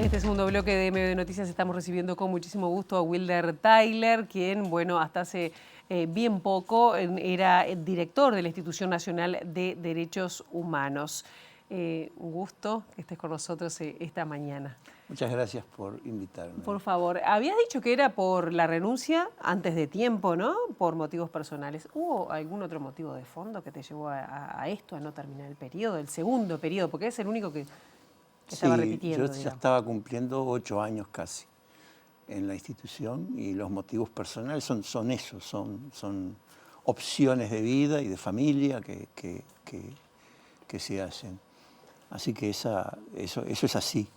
este segundo bloque de Medio de Noticias estamos recibiendo con muchísimo gusto a Wilder Tyler, quien, bueno, hasta hace bien poco era el director de la Institución Nacional de Derechos Humanos. Un gusto que estés con nosotros esta mañana. Muchas gracias por invitarme. Por favor, habías dicho que era por la renuncia antes de tiempo, ¿no? Por motivos personales. ¿Hubo algún otro motivo de fondo que te llevó a esto, a no terminar el periodo, el segundo periodo? Porque es el único que estaba repitiendo. Yo ya estaba cumpliendo 8 años casi en la institución y los motivos personales son esos, son opciones de vida y de familia que se hacen. Así que eso es así.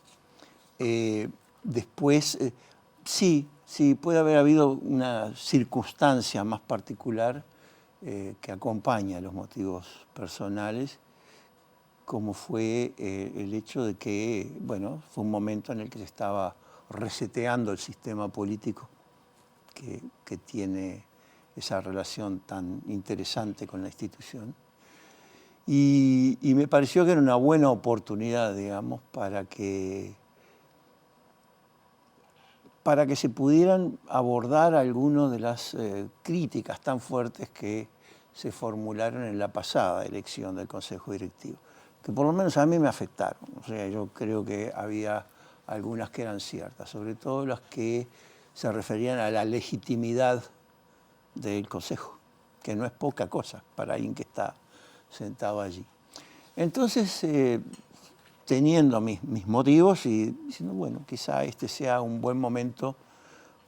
Después, sí, puede haber habido una circunstancia más particular que acompaña los motivos personales, como fue el hecho de que, bueno, fue un momento en el que se estaba reseteando el sistema político que tiene esa relación tan interesante con la institución. Y me pareció que era una buena oportunidad, digamos, para que se pudieran abordar algunas de las críticas tan fuertes que se formularon en la pasada elección del Consejo Directivo, que por lo menos a mí me afectaron. O sea, yo creo que había algunas que eran ciertas, sobre todo las que se referían a la legitimidad del Consejo, que no es poca cosa para alguien que está sentado allí. Entonces, teniendo mis motivos y diciendo, bueno, quizá este sea un buen momento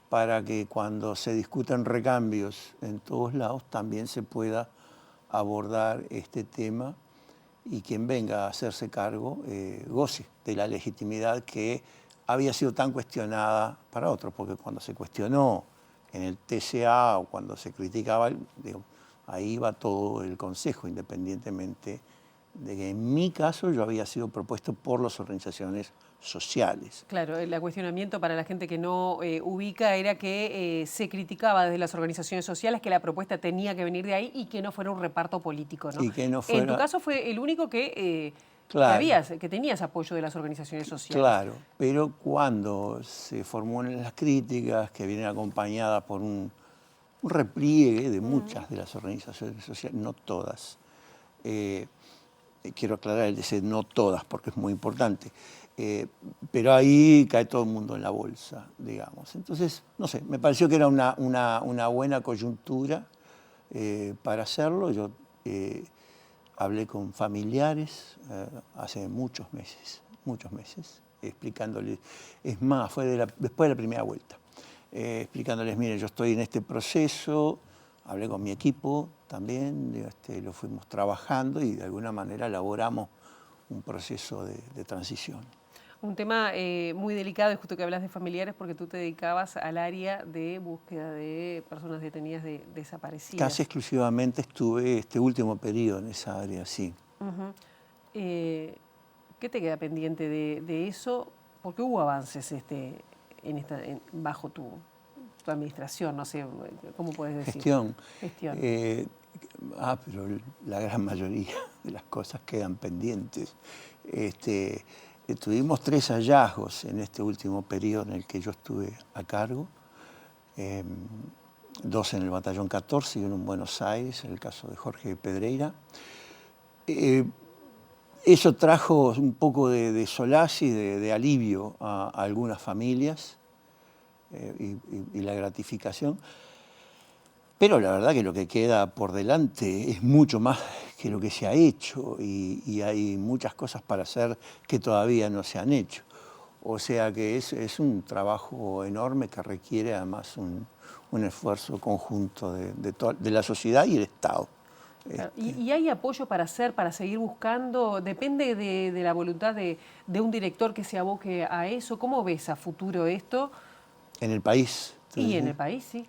para que cuando se discutan recambios en todos lados también se pueda abordar este tema y quien venga a hacerse cargo goce de la legitimidad que había sido tan cuestionada para otros, porque cuando se cuestionó en el TCA o cuando se criticaba, digo, ahí va todo el Consejo, independientemente de que en mi caso yo había sido propuesto por las organizaciones sociales. Claro, el cuestionamiento para la gente que no ubica era que se criticaba desde las organizaciones sociales que la propuesta tenía que venir de ahí y que no fuera un reparto político, ¿no? Y que no fuera... En tu caso fue el único que tenías apoyo de las organizaciones sociales. Claro, pero cuando se formulan las críticas que vienen acompañadas por un repliegue de muchas de las organizaciones sociales, no todas, quiero aclarar el decir no todas porque es muy importante, pero ahí cae todo el mundo en la bolsa, digamos. Entonces, no sé, me pareció que era una buena coyuntura para hacerlo. Yo hablé con familiares hace muchos meses, explicándoles, es más, fue después de la primera vuelta, explicándoles, mire, yo estoy en este proceso. Hablé con mi equipo también, lo fuimos trabajando y de alguna manera elaboramos un proceso de transición. Un tema muy delicado, es justo que hablas de familiares, porque tú te dedicabas al área de búsqueda de personas detenidas desaparecidas. Casi exclusivamente estuve este último periodo en esa área, sí. ¿Qué te queda pendiente de eso? Porque hubo avances bajo tu administración, no sé, ¿cómo puedes decir? Gestión. Gestión. Pero la gran mayoría de las cosas quedan pendientes. Tuvimos 3 hallazgos en este último periodo en el que yo estuve a cargo. 2 en el Batallón 14 y 1 en Buenos Aires, en el caso de Jorge Pedreira. Eso trajo un poco de solaz y de alivio a algunas familias y la gratificación. Pero la verdad que lo que queda por delante es mucho más que lo que se ha hecho y hay muchas cosas para hacer que todavía no se han hecho. O sea que es un trabajo enorme que requiere además un esfuerzo conjunto de la sociedad y el Estado. Claro. ¿Y hay apoyo para seguir buscando? ¿Depende de la voluntad de un director que se aboque a eso? ¿Cómo ves a futuro esto? En el país. Y en el país, sí.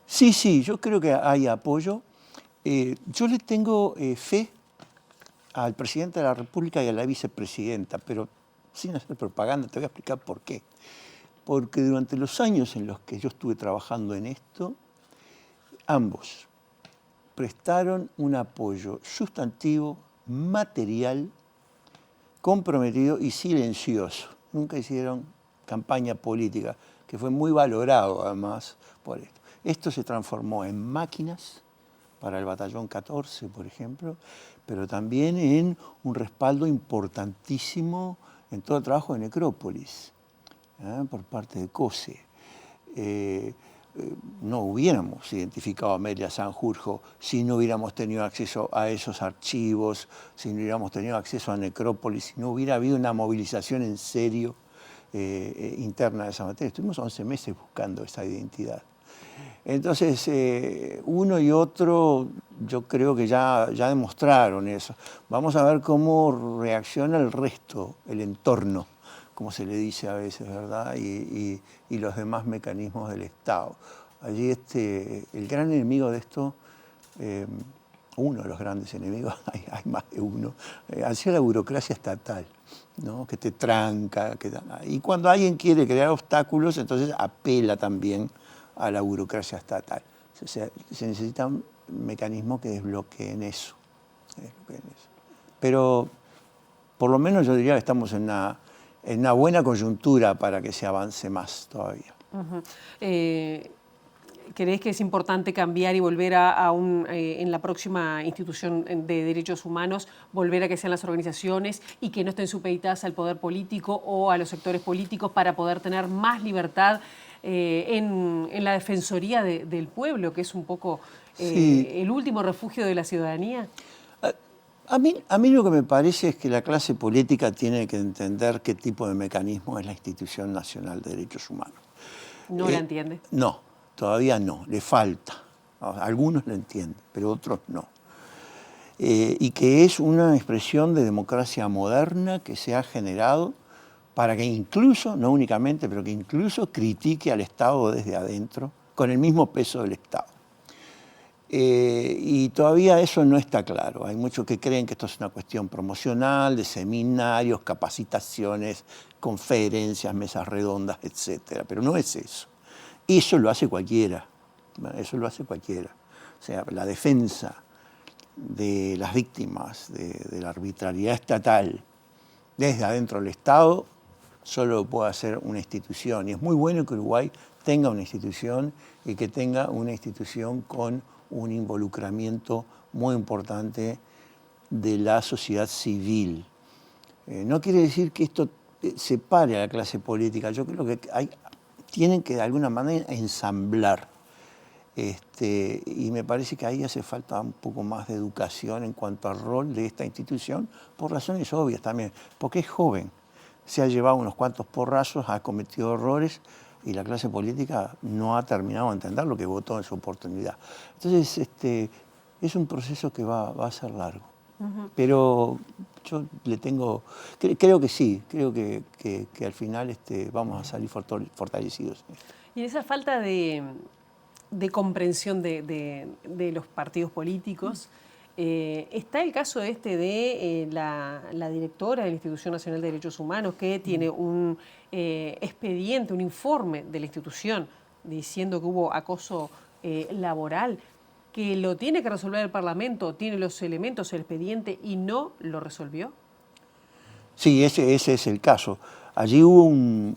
Sí, yo creo que hay apoyo. Yo le tengo fe al presidente de la República y a la vicepresidenta, pero sin hacer propaganda te voy a explicar por qué. Porque durante los años en los que yo estuve trabajando en esto, ambos prestaron un apoyo sustantivo, material, comprometido y silencioso. nunca hicieron campaña política, que fue muy valorado además por esto. Esto se transformó en máquinas para el Batallón 14, por ejemplo, pero también en un respaldo importantísimo en todo el trabajo de necrópolis, por parte de COSE. No hubiéramos identificado a Amelia Sanjurjo si no hubiéramos tenido acceso a esos archivos, si no hubiéramos tenido acceso a necrópolis, si no hubiera habido una movilización en serio interna de esa materia. Estuvimos 11 meses buscando esa identidad. Entonces, uno y otro, yo creo que ya demostraron eso. Vamos a ver cómo reacciona el resto, el entorno, como se le dice a veces, ¿verdad? Y los demás mecanismos del Estado. Allí el gran enemigo de esto, uno de los grandes enemigos, hay más de uno, ha sido la burocracia estatal, ¿no? Que te tranca. Y cuando alguien quiere crear obstáculos, entonces apela también a la burocracia estatal. Se necesita un mecanismo que desbloqueen eso. Pero por lo menos yo diría que estamos en una buena coyuntura para que se avance más todavía. ¿Crees que es importante cambiar y volver en la próxima institución de derechos humanos, volver a que sean las organizaciones y que no estén supeditadas al poder político o a los sectores políticos para poder tener más libertad en la defensoría del pueblo, que es un poco Sí. el último refugio de la ciudadanía? A mí lo que me parece es que la clase política tiene que entender qué tipo de mecanismo es la Institución Nacional de Derechos Humanos. ¿No la entiende? No, todavía no, le falta. Algunos lo entienden, pero otros no. Y que es una expresión de democracia moderna que se ha generado para que incluso, no únicamente, pero que incluso critique al Estado desde adentro, con el mismo peso del Estado. Y todavía eso no está claro. Hay muchos que creen que esto es una cuestión promocional, de seminarios, capacitaciones, conferencias, mesas redondas, etc. Pero no es eso. Eso lo hace cualquiera. Eso lo hace cualquiera. O sea, la defensa de las víctimas de la arbitrariedad estatal desde adentro del Estado solo lo puede hacer una institución. Y es muy bueno que Uruguay tenga una institución y que tenga una institución con un involucramiento muy importante de la sociedad civil. No quiere decir que esto separe a la clase política. Yo creo que tienen que de alguna manera ensamblar. Y me parece que ahí hace falta un poco más de educación en cuanto al rol de esta institución, por razones obvias también, porque es joven, se ha llevado unos cuantos porrazos, ha cometido errores y la clase política no ha terminado de entender lo que votó en su oportunidad. Entonces, es un proceso que va a ser largo. Pero yo creo que sí, creo que al final vamos a salir fortalecidos. Y en esa falta de comprensión de los partidos políticos, está el caso de la directora de la Institución Nacional de Derechos Humanos, que tiene un expediente, un informe de la institución diciendo que hubo acoso laboral, que lo tiene que resolver el Parlamento, tiene los elementos, el expediente, y no lo resolvió. Sí, ese es el caso. Allí hubo un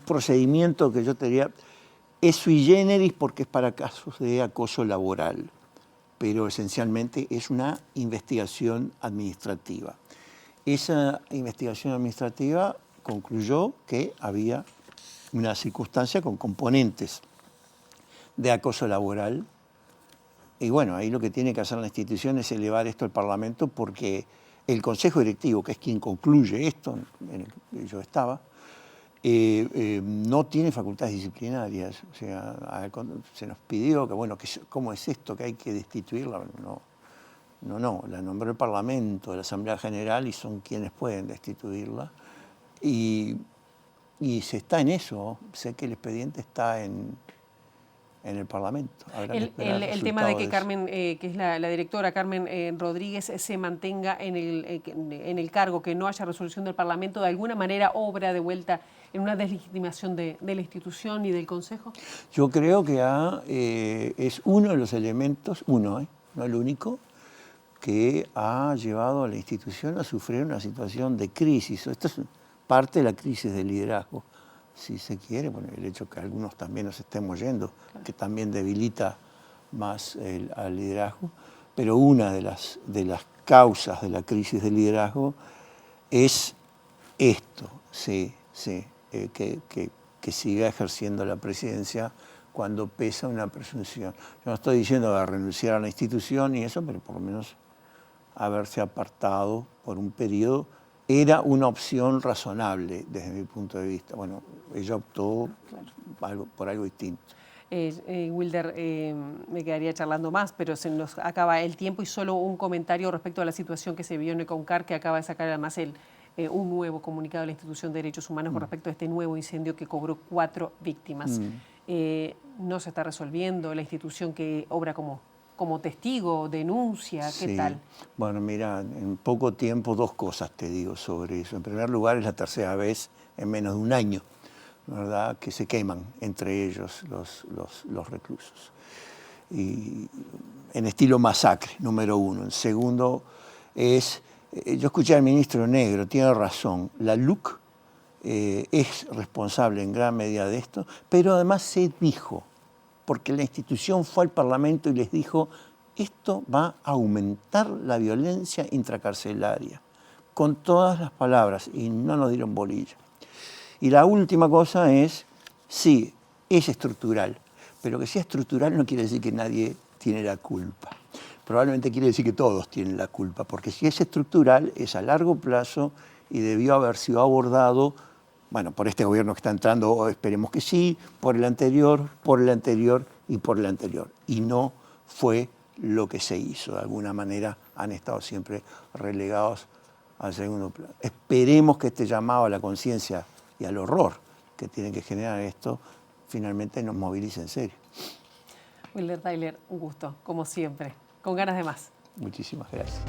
procedimiento que yo te diría, es sui generis porque es para casos de acoso laboral, pero esencialmente es una investigación administrativa. Esa investigación administrativa concluyó que había una circunstancia con componentes de acoso laboral. Y bueno, ahí lo que tiene que hacer la institución es elevar esto al Parlamento porque el Consejo Directivo, que es quien concluye esto, en el que yo estaba, no tiene facultades disciplinarias. O sea, se nos pidió que, bueno, ¿cómo es esto? Que hay que destituirla. No, la nombró el Parlamento, la Asamblea General, y son quienes pueden destituirla. Y se está en eso. Sé que el expediente está en el Parlamento. El tema de que Carmen, que es la directora, Carmen Rodríguez, se mantenga en el cargo, que no haya resolución del Parlamento, ¿de alguna manera obra de vuelta en una deslegitimación de la institución y del Consejo? Yo creo que es uno de los elementos, no el único, que ha llevado a la institución a sufrir una situación de crisis. Esto es parte de la crisis de liderazgo, si se quiere, bueno, el hecho que algunos también nos estemos yendo, que también debilita más al liderazgo, pero una de las causas de la crisis de liderazgo es esto, que siga ejerciendo la presidencia cuando pesa una presunción. Yo no estoy diciendo de renunciar a la institución y eso, pero por lo menos haberse apartado por un periodo era una opción razonable desde mi punto de vista. Bueno, ella optó por algo distinto. Wilder, me quedaría charlando más, pero se nos acaba el tiempo y solo un comentario respecto a la situación que se vio en Econcar, que acaba de sacar además un nuevo comunicado de la Institución de Derechos Humanos con respecto a este nuevo incendio que cobró 4 víctimas. No se está resolviendo, la institución que obra como testigo, denuncia, ¿qué tal? Bueno, mira, en poco tiempo 2 cosas te digo sobre eso. En primer lugar, es la tercera vez en menos de un año, ¿verdad?, que se queman entre ellos los reclusos. Y en estilo masacre, número uno. El segundo es, yo escuché al ministro Negro, tiene razón, la LUC es responsable en gran medida de esto, pero además se dijo, porque la institución fue al Parlamento y les dijo, esto va a aumentar la violencia intracarcelaria, con todas las palabras, y no nos dieron bolilla. Y la última cosa es, sí, es estructural, pero que sea estructural no quiere decir que nadie tiene la culpa. Probablemente quiere decir que todos tienen la culpa, porque si es estructural, es a largo plazo y debió haber sido abordado, bueno, por este gobierno que está entrando, esperemos que sí, por el anterior y por el anterior. Y no fue lo que se hizo. De alguna manera han estado siempre relegados al segundo plano. Esperemos que este llamado a la conciencia y al horror que tiene que generar esto, finalmente nos movilice en serio. Wilder Tyler, un gusto, como siempre. Con ganas de más. Muchísimas gracias.